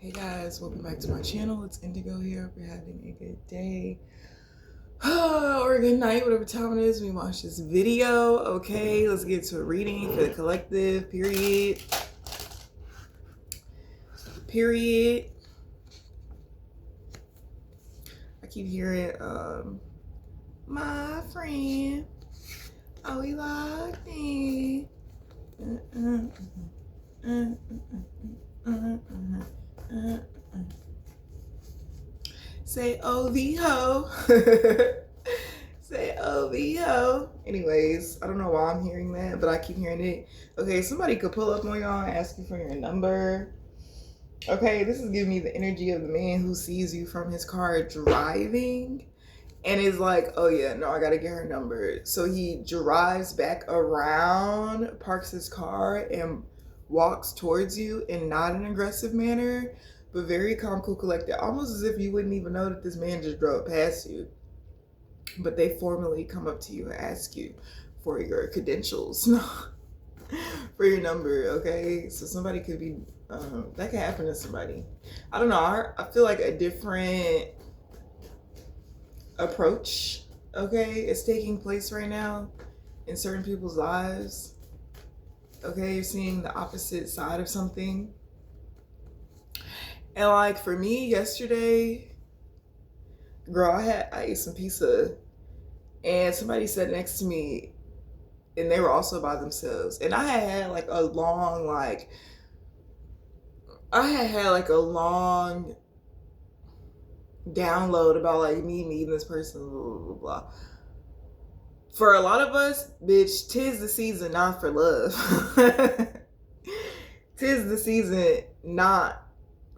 Hey guys, welcome back to my channel. It's Indigo here. Hope you're having a good day or a good night, whatever time it is when you watch this video. Okay, let's get to a reading for the collective. Period. I keep hearing my friend. Oh, we locked in. Say OVO. Say OVO. Anyways, I don't know why I'm hearing that, but I keep hearing it. Okay, somebody could pull up on y'all and ask you for your number. Okay, this is giving me the energy of the man who sees you from his car driving and is like, oh yeah, no, I gotta get her number. So he drives back around, parks his car, and walks towards you in not an aggressive manner, but very calm, cool, collected, almost as if you wouldn't even know that this man just drove past you. But they formally come up to you and ask you for your credentials, for your number, okay? So somebody could be, that could happen to somebody. I don't know, I feel like a different approach, okay, is taking place right now in certain people's lives. Okay, you're seeing the opposite side of something. And like for me yesterday, girl, I ate some pizza and somebody sat next to me and they were also by themselves. And I had like a long, download about like me meeting this person, blah, blah, blah, blah. For a lot of us, bitch, 'tis the season not for love. 'Tis the season not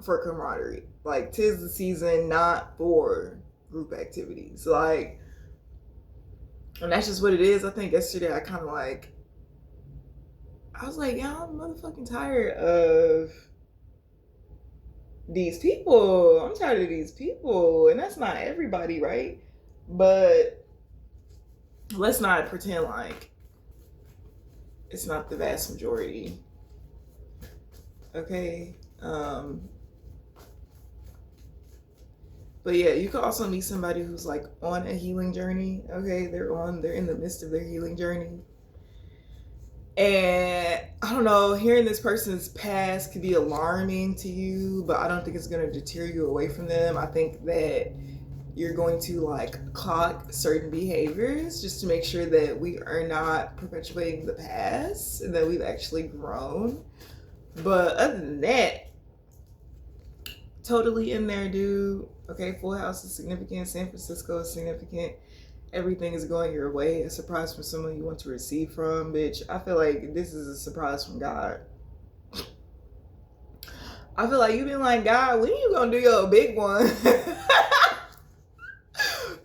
for camaraderie. Like, 'tis the season not for group activities. Like, and that's just what it is. I think yesterday I kind of like, I was like, yeah, I'm motherfucking tired of these people. I'm tired of these people. And that's not everybody, right? But let's not pretend like it's not the vast majority. Okay? But yeah, you could also meet somebody who's like on a healing journey. Okay, they're in the midst of their healing journey. And I don't know, hearing this person's past could be alarming to you, but I don't think it's gonna deter you away from them. I think that you're going to like clock certain behaviors just to make sure that we are not perpetuating the past and that we've actually grown. But other than that, totally in there, dude. Okay, Full House is significant. San Francisco is significant. Everything is going your way. A surprise from someone you want to receive from, bitch. I feel like this is a surprise from God. I feel like you've been like, God, when you gonna do your big one?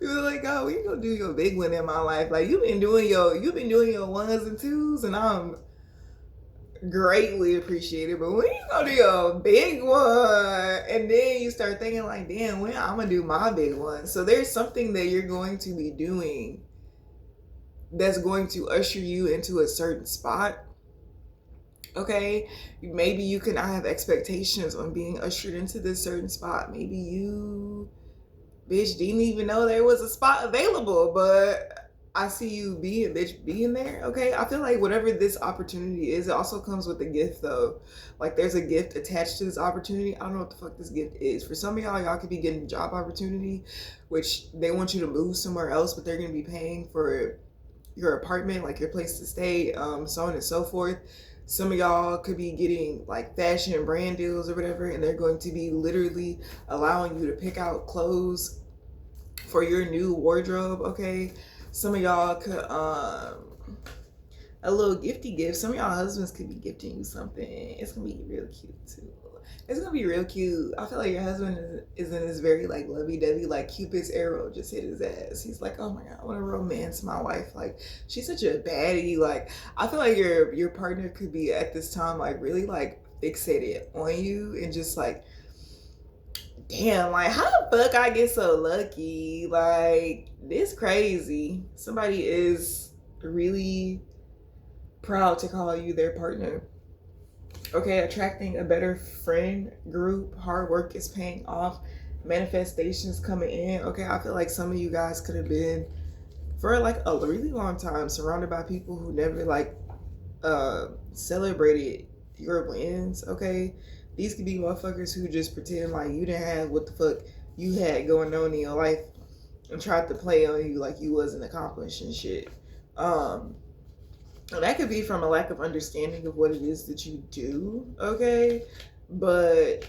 You're like, God, when you gonna do your big one in my life? Like you've been doing your ones and twos, and I'm greatly appreciated, but when you gonna do your big one? And then you start thinking like, damn, when I'm gonna do my big one? So there's something that you're going to be doing that's going to usher you into a certain spot. Okay, maybe you can have expectations on being ushered into this certain spot. Maybe you, bitch, didn't even know there was a spot available, but I see you being there. Okay, I feel like whatever this opportunity is, it also comes with a gift though. Like there's a gift attached to this opportunity. I don't know what the fuck this gift is. For some of y'all could be getting a job opportunity, which they want you to move somewhere else, but they're gonna be paying for your apartment, like your place to stay, so on and so forth. Some of y'all could be getting like fashion and brand deals or whatever, and they're going to be literally allowing you to pick out clothes for your new wardrobe. Okay, some of y'all could a little gifty gift. Some of y'all husbands could be gifting you something. It's gonna be real cute too. It's gonna be real cute. I feel like your husband is in this very like lovey-dovey, like Cupid's arrow just hit his ass. He's like, oh my God, I want to romance my wife. Like she's such a baddie. Like I feel like your partner could be at this time like really like fixated on you and just like, damn, like how the fuck I get so lucky? Like this crazy. Somebody is really proud to call you their partner. Okay, attracting a better friend group. Hard work is paying off. Manifestations coming in. Okay, I feel like some of you guys could have been for like a really long time surrounded by people who never like celebrated your wins. Okay, these could be motherfuckers who just pretend like you didn't have what the fuck you had going on in your life and tried to play on you like you wasn't accomplishing shit. And that could be from a lack of understanding of what it is that you do. Okay, but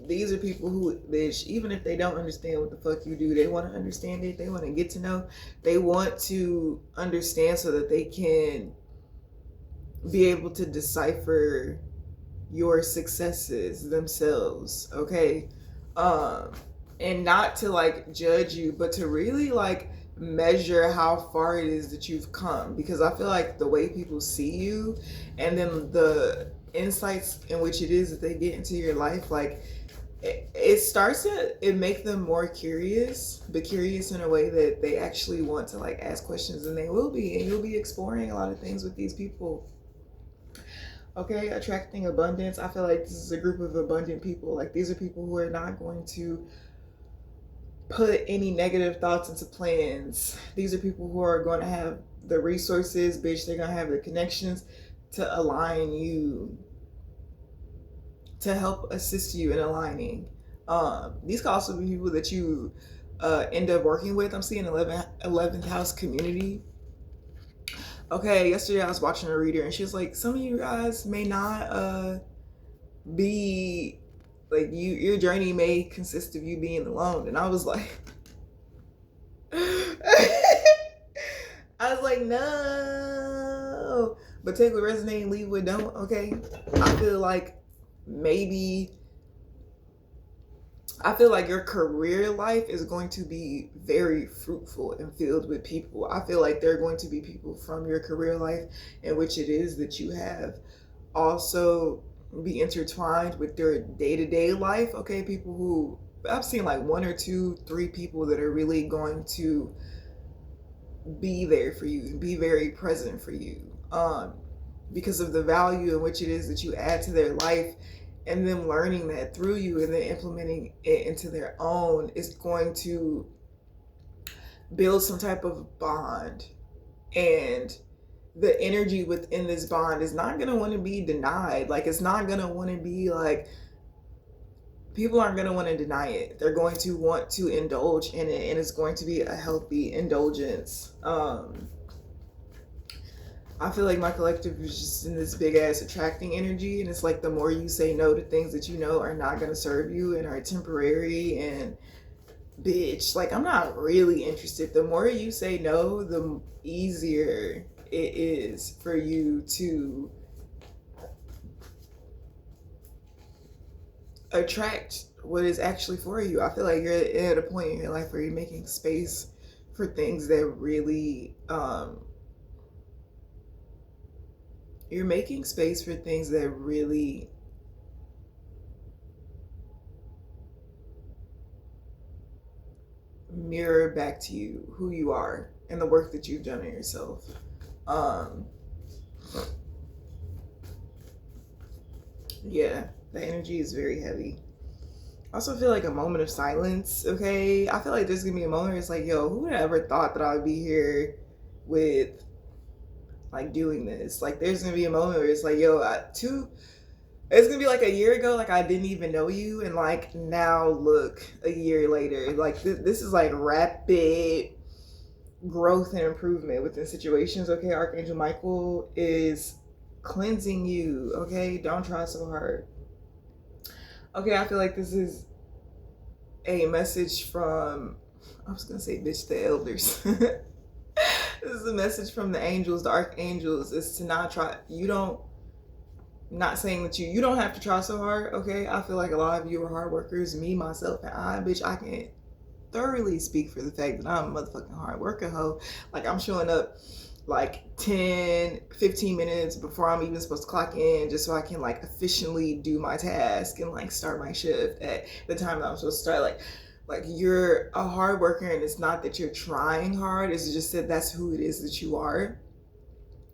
these are people who, bitch, even if they don't understand what the fuck you do, they want to understand it. They want to get to know. They want to understand so that they can be able to decipher your successes themselves. Okay, and not to like judge you, but to really like measure how far it is that you've come, because I feel like the way people see you and then the insights in which it is that they get into your life, like it starts to it make them more curious, but curious in a way that they actually want to like ask questions, and they will be, and you'll be exploring a lot of things with these people. Okay, attracting abundance. I feel like this is a group of abundant people. Like these are people who are not going to put any negative thoughts into plans. These are people who are going to have the resources, bitch. They're going to have the connections to align you, to help assist you in aligning. These could also be people that you end up working with. I'm seeing 11th house community. Okay, yesterday I was watching a reader and she was like, some of you guys may not be like your journey may consist of you being alone. And I was like I was like, no, but take what resonates and leave what don't. Okay, I feel like maybe your career life is going to be very fruitful and filled with people. I feel like there are going to be people from your career life in which it is that you have also be intertwined with their day-to-day life. Okay, people who I've seen like 1 or 2, 3 people that are really going to be there for you and be very present for you, because of the value in which it is that you add to their life, and them learning that through you and then implementing it into their own is going to build some type of bond. And the energy within this bond is not going to want to be denied. Like it's not going to want to be like, people aren't going to want to deny it. They're going to want to indulge in it, and it's going to be a healthy indulgence. I feel like my collective is just in this big ass attracting energy, and it's like the more you say no to things that you know are not going to serve you and are temporary, and bitch, like I'm not really interested. The more you say no, the easier it is for you to attract what is actually for you. I feel like you're at a point in your life where you're making space for things that really you're making space for things that really mirror back to you who you are and the work that you've done on yourself. Yeah, the energy is very heavy. I also feel like a moment of silence. Okay, I feel like there's gonna be a moment where it's like, yo, who would have ever thought that I would be here with like doing this? Like there's gonna be a moment where it's like, yo, it's gonna be like a year ago, like I didn't even know you, and like now look, a year later, like this is like rapid growth and improvement within situations. Okay, Archangel Michael is cleansing you. Okay, don't try so hard. Okay, I feel like this is a message from, I was gonna say bitch, the elders. This is a message from the angels, the archangels, is to not try. Not saying that you don't have to try so hard. Okay, I feel like a lot of you are hard workers. Me, myself, and I can thoroughly speak for the fact that I'm a motherfucking hard worker hoe. Like I'm showing up like 10-15 minutes before I'm even supposed to clock in, just so I can like efficiently do my task and like start my shift at the time that I'm supposed to start. Like you're a hard worker, and it's not that you're trying hard, it's just that that's who it is that you are.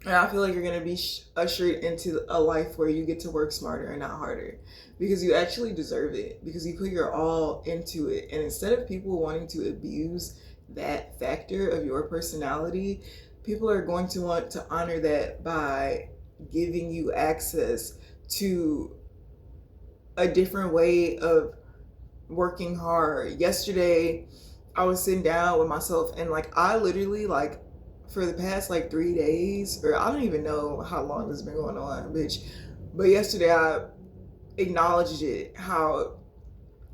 And I feel like you're going to be ushered into a life where you get to work smarter and not harder, because you actually deserve it, because you put your all into it. And instead of people wanting to abuse that factor of your personality, people are going to want to honor that by giving you access to a different way of working hard. Yesterday, I was sitting down with myself, and like I literally, like, for the past like 3 days, or I don't even know how long this has been going on, bitch. But yesterday I acknowledged it, how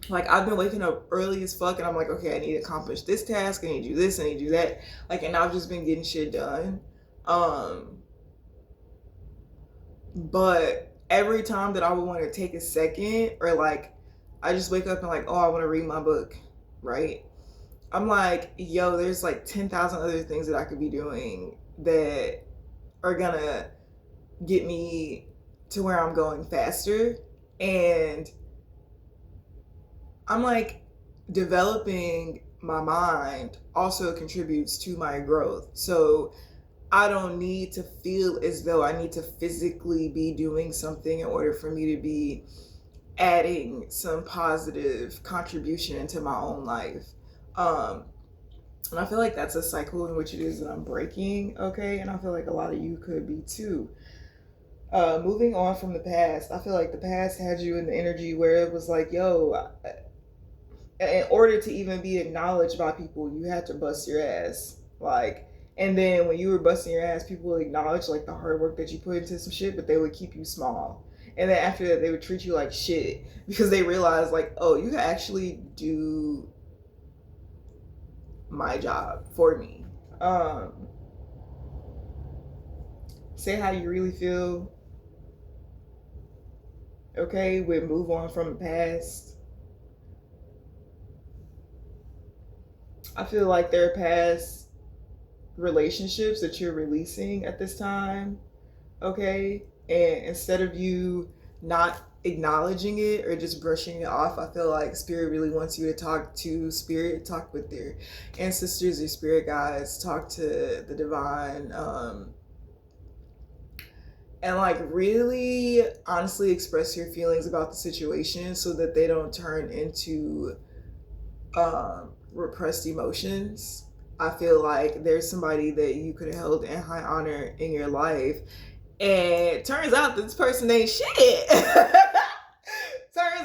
like I've been waking up early as fuck, and I'm like, okay, I need to accomplish this task, I need to do this, I need to do that. Like, and I've just been getting shit done. But every time that I would want to take a second, or like I just wake up and like, oh, I want to read my book, right? I'm like, yo, there's like 10,000 other things that I could be doing that are gonna get me to where I'm going faster. And I'm like, developing my mind also contributes to my growth. So I don't need to feel as though I need to physically be doing something in order for me to be adding some positive contribution into my own life. And I feel like that's a cycle in which it is that I'm breaking, okay? And I feel like a lot of you could be too. Moving on from the past, I feel like the past had you in the energy where it was like, yo, in order to even be acknowledged by people, you had to bust your ass. Like, and then when you were busting your ass, people would acknowledge like the hard work that you put into some shit, but they would keep you small. And then after that, they would treat you like shit because they realized like, oh, you can actually do my job for me. Say how you really feel. Okay, we move on from the past. I feel like there are past relationships that you're releasing at this time, okay? And instead of you not acknowledging it or just brushing it off, I feel like Spirit really wants you to talk to Spirit, talk with their ancestors, your spirit guides, talk to the divine, and like really honestly express your feelings about the situation so that they don't turn into repressed emotions. I feel like there's somebody that you could have held in high honor in your life, and it turns out that this person ain't shit. Turns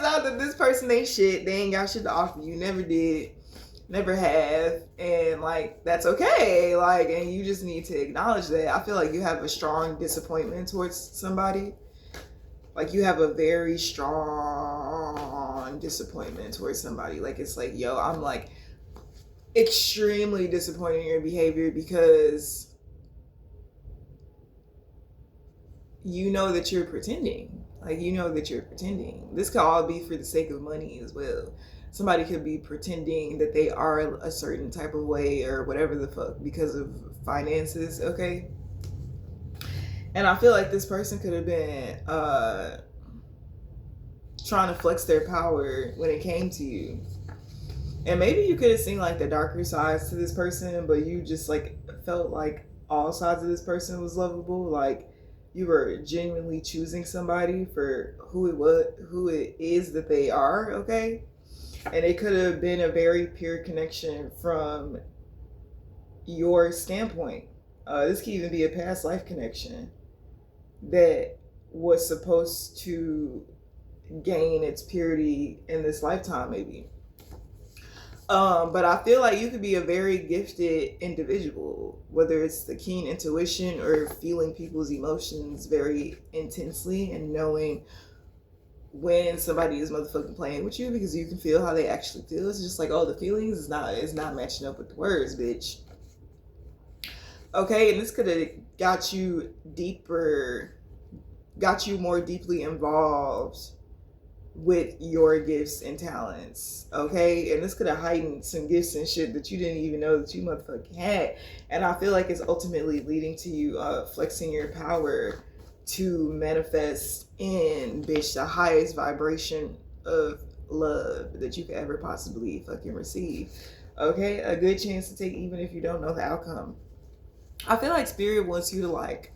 out that this person ain't shit. They ain't got shit to offer you. Never did. Never have. And like, that's okay. Like, and you just need to acknowledge that. I feel like you have a strong disappointment towards somebody. Like, you have a very strong disappointment towards somebody. Like, it's like, yo, I'm like extremely disappointed in your behavior because you know that you're pretending. Like, you know that you're pretending. This could all be for the sake of money as well. Somebody could be pretending that they are a certain type of way or whatever the fuck because of finances, okay? And I feel like this person could have been trying to flex their power when it came to you. And maybe you could have seen like the darker sides to this person, but you just like felt like all sides of this person was lovable. Like, you were genuinely choosing somebody for who it is that they are, okay? And it could have been a very pure connection from your standpoint. This could even be a past life connection that was supposed to gain its purity in this lifetime, maybe. But I feel like you could be a very gifted individual, whether it's the keen intuition or feeling people's emotions very intensely and knowing when somebody is motherfucking playing with you because you can feel how they actually feel. It's just like, oh, the feelings is not matching up with the words, bitch. Okay, and this could have got you more deeply involved with your gifts and talents, okay? And this could have heightened some gifts and shit that you didn't even know that you motherfucking had. And I feel like it's ultimately leading to you flexing your power to manifest in, bitch, the highest vibration of love that you could ever possibly fucking receive, okay? A good chance to take even if you don't know the outcome. I feel like Spirit wants you to like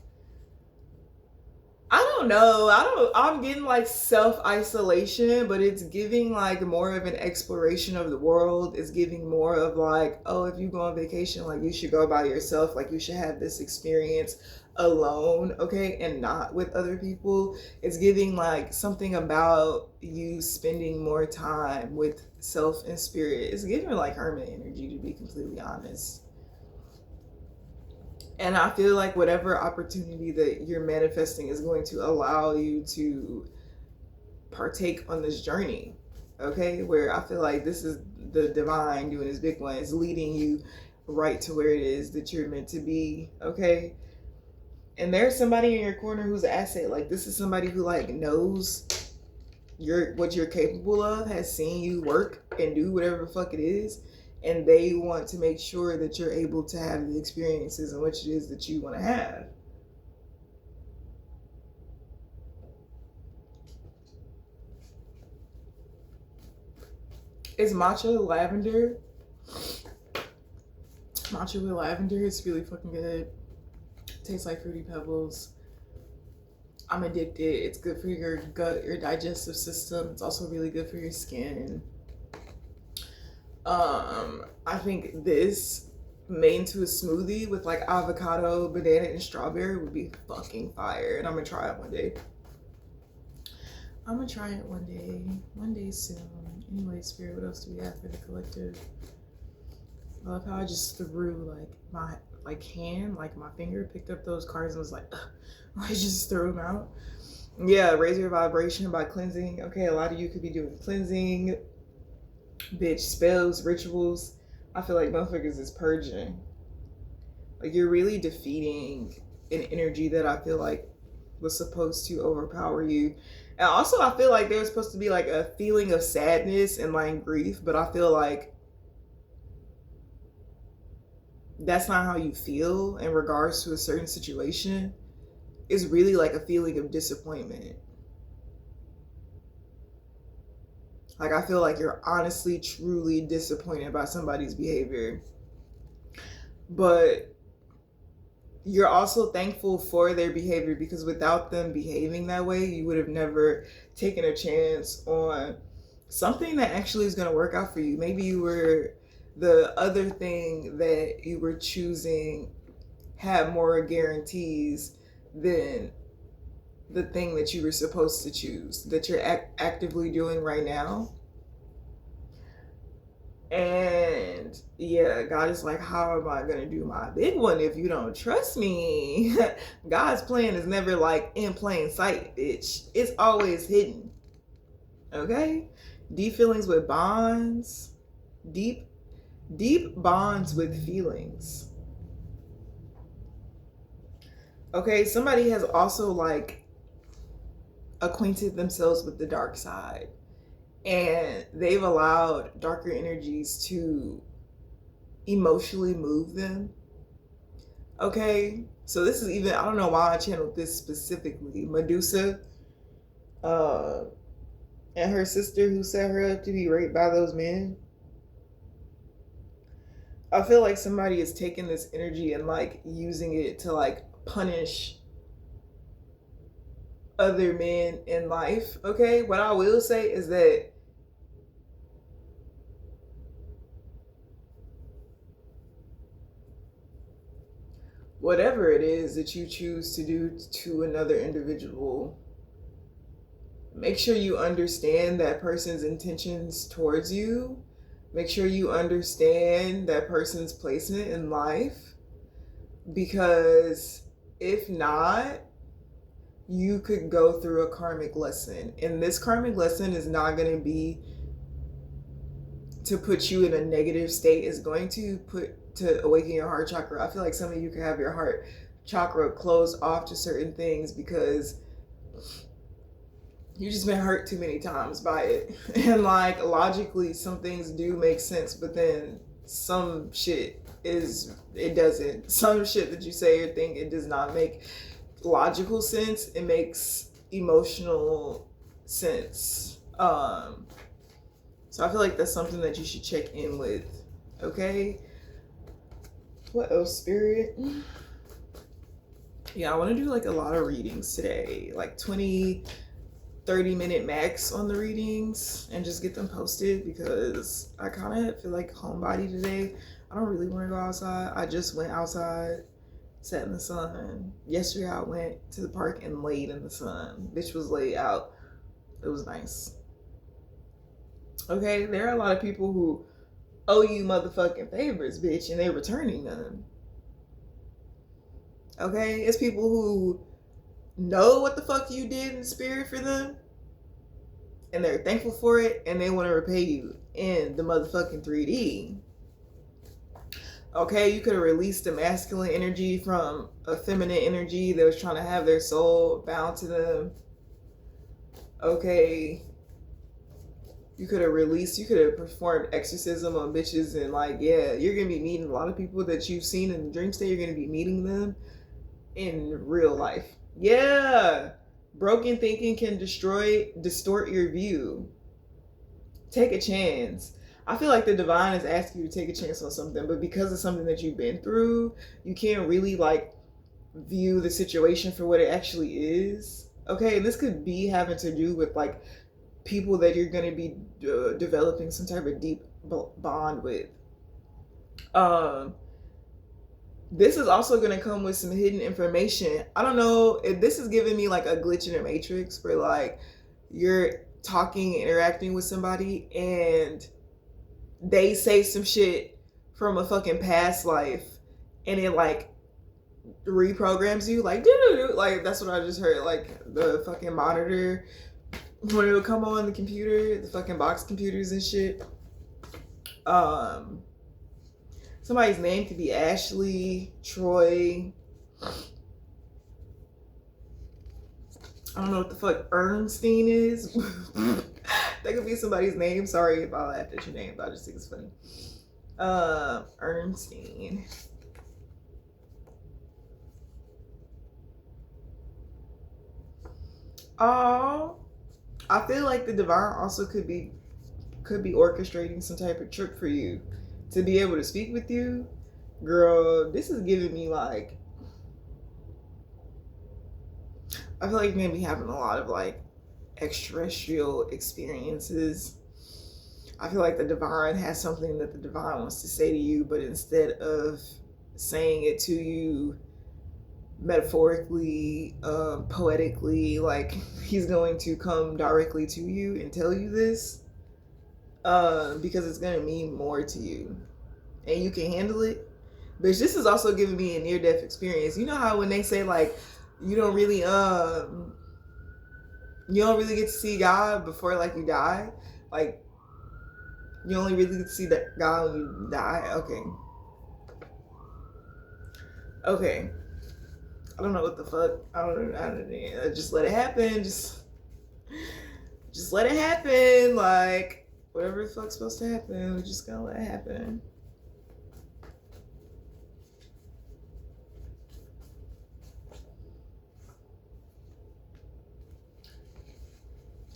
don't know. I'm getting like self-isolation, but it's giving like more of an exploration of the world. It's giving more of like, oh, if you go on vacation, like you should go by yourself. Like you should have this experience alone, okay, and not with other people. It's giving like something about you spending more time with self and spirit. It's giving like hermit energy, to be completely honest. And I feel like whatever opportunity that you're manifesting is going to allow you to partake on this journey, okay? Where I feel like this is the divine doing his big one. It's leading you right to where it is that you're meant to be, okay? And there's somebody in your corner who's an asset. Like this is somebody who like knows what you're capable of, has seen you work and do whatever the fuck it is, and they want to make sure that you're able to have the experiences in which it is that you want to have. It's matcha lavender. Matcha with lavender. It's really fucking good. Tastes like Fruity Pebbles. I'm addicted. It's good for your gut, your digestive system. It's also really good for your skin. I think this made into a smoothie with like avocado, banana, and strawberry would be fucking fire. And I'm gonna try it one day. I'm gonna try it one day soon. Anyway, Spirit, what else do we have for the collective? I love how I just threw like my hand, like my finger picked up those cards and was like, I just threw them out. Yeah, raise your vibration by cleansing. Okay, a lot of you could be doing cleansing, bitch, spells, rituals. I feel like motherfuckers is purging. Like you're really defeating an energy that I feel like was supposed to overpower you. And also I feel like there was supposed to be like a feeling of sadness and like grief, but I feel like that's not how you feel in regards to a certain situation. It's really like a feeling of disappointment. Like I feel like you're honestly, truly disappointed by somebody's behavior. But you're also thankful for their behavior, because without them behaving that way, you would have never taken a chance on something that actually is going to work out for you. Maybe you were the other thing that you were choosing had more guarantees than the thing that you were supposed to choose, that you're actively doing right now. And yeah, God is like, how am I going to do my big one if you don't trust me? God's plan is never like in plain sight, bitch. It's always hidden. Okay? Deep feelings with bonds. Deep bonds with feelings. Okay, somebody has also like acquainted themselves with the dark side, and they've allowed darker energies to emotionally move them. Okay, so this is even, I don't know why I channeled this specifically. Medusa and her sister who set her up to be raped by those men. I feel like somebody is taking this energy and like using it to like punish other men in life. Okay, what I will say is that whatever it is that you choose to do to another individual, make sure you understand that person's intentions towards you. Make sure you understand that person's placement in life, because if not, you could go through a karmic lesson. And this karmic lesson is not going to be to put you in a negative state. It's going to awaken your heart chakra. I feel like some of you can have your heart chakra closed off to certain things because you've just been hurt too many times by it. And like logically some things do make sense, but then some shit it doesn't. Some shit that you say or think, it does not make logical sense. It makes emotional sense. So I feel like that's something that you should check in with. Okay, what else, Spirit? Yeah, I want to do like a lot of readings today, like 20, 30-minute max on the readings, and just get them posted because I kind of feel like homebody today. I don't really want to go outside. I just went outside, sat in the sun. Yesterday I went to the park and laid in the sun. Bitch was laid out. It was nice. Okay, there are a lot of people who owe you motherfucking favors, bitch, and they're returning them. Okay, it's people who know what the fuck you did in spirit for them, and they're thankful for it, and they want to repay you in the motherfucking 3D. Okay, you could have released the masculine energy from a feminine energy that was trying to have their soul bound to them. Okay, you could have performed exorcism on bitches, and like, yeah, you're gonna be meeting a lot of people that you've seen in the dream state. You're gonna be meeting them in real life. Yeah, broken thinking can distort your view. Take a chance. I feel like the divine is asking you to take a chance on something, but because of something that you've been through, you can't really like view the situation for what it actually is. Okay, this could be having to do with like people that you're going to be developing some type of deep bond with. This is also going to come with some hidden information. I don't know if this is giving me like a glitch in the matrix where like you're talking, interacting with somebody, and they say some shit from a fucking past life, and it like reprograms you, like doo-doo-doo. Like that's what I just heard, like the fucking monitor when it would come on the computer, the fucking box computers and shit. Somebody's name could be Ashley, Troy. I don't know what the fuck Ernstine is. That could be somebody's name. Sorry if I laughed at your name, but I just think it's funny. Ernstine. Oh, I feel like the divine also could be orchestrating some type of trip for you to be able to speak with you. Girl, this is giving me like, I feel like you're gonna be having a lot of like extraterrestrial experiences. I feel like the divine has something that the divine wants to say to you, but instead of saying it to you metaphorically, poetically, like he's going to come directly to you and tell you this, because it's going to mean more to you and you can handle it. But this is also giving me a near-death experience. You know how when they say like you don't really get to see God before like you die, like you only really get to see that God when you die. Okay, I don't know what the fuck. I don't know. Just let it happen. Just let it happen. Like whatever the fuck's supposed to happen, we're just gonna let it happen.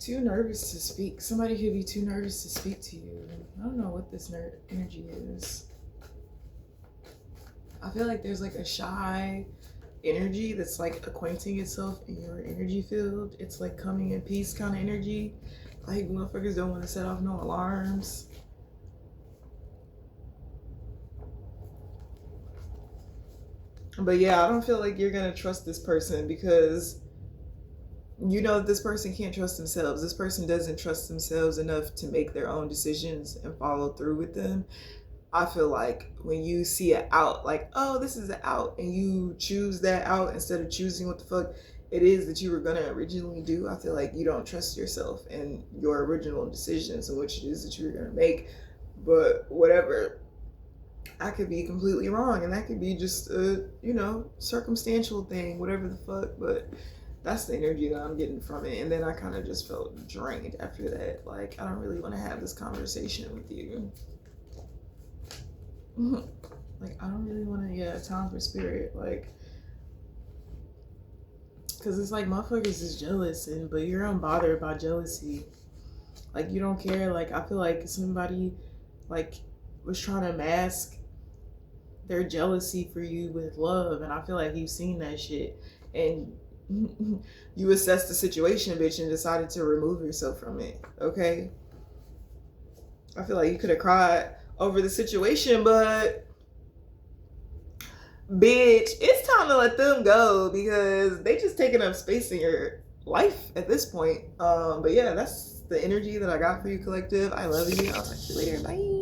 Too nervous to speak. Somebody could be too nervous to speak to you. I don't know what this energy is. I feel like there's like a shy energy that's like acquainting itself in your energy field. It's like coming in peace kind of energy. Like motherfuckers don't want to set off no alarms. But yeah, I don't feel like you're gonna trust this person because you know this person can't trust themselves. This person doesn't trust themselves enough to make their own decisions and follow through with them. I feel like when you see an out, like, oh, this is an out, and you choose that out instead of choosing what the fuck it is that you were gonna originally do, I feel like you don't trust yourself and your original decisions and what it is that you were gonna make. But whatever, I could be completely wrong, and that could be just a, circumstantial thing, whatever the fuck, but that's the energy that I'm getting from it. And then I kind of just felt drained after that. Like, I don't really want to have this conversation with you. Like, I don't really want to, time for spirit. Like, because it's like motherfuckers is jealous, but you're unbothered by jealousy. Like, you don't care. Like, I feel like somebody, like, was trying to mask their jealousy for you with love, and I feel like you've seen that shit, and you assessed the situation, bitch, and decided to remove yourself from it. Okay, I feel like you could have cried over the situation, but bitch, it's time to let them go because they just taking up space in your life at this point. But yeah, that's the energy that I got for you, collective. I love you. I'll talk to you later. Bye.